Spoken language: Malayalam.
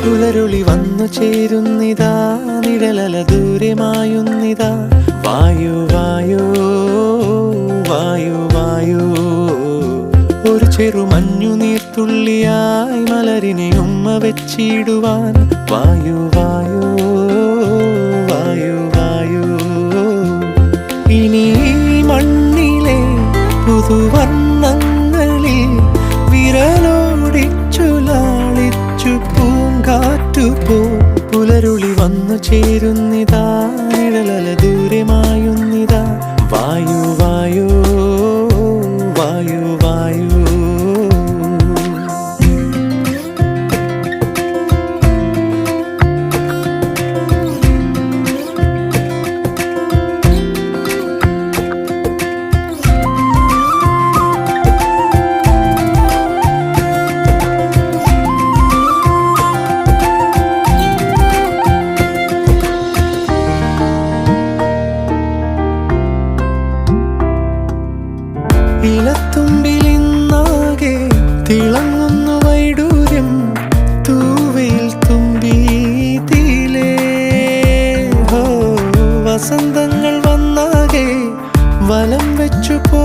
പുലരുളി വന്നു ചേരുന്നിതാ, നിഴലല ദൂരെ മായുന്നിതാ. വായു വായു വായു വായു, ഒരു ചെറു മഞ്ഞു നീർത്തുള്ളിയായി മലരിനെ ഉമ്മ വെച്ചിടുവാൻ. വായു വായു വായു വായു, ഇനി മണ്ണിലെ പുതുവർണ്ണങ്ങളിൽ വിരലോടിച്ചു ലാളിച്ചു പൂങ്കാറ്റുപോ. പുലരുളി വന്നു ചേരുന്നിതാ, നിഴലല ദൂരെ മായുന്നിതാ. വായു വായു വായു വായു. ഇലത്തുമ്പിലിന്നാകെ തിളങ്ങുന്നു വൈഡൂര്യം, തൂവയിൽ തുമ്പീതിലേ. വസന്തങ്ങൾ വന്നാകെ വലം വെച്ചു പോ.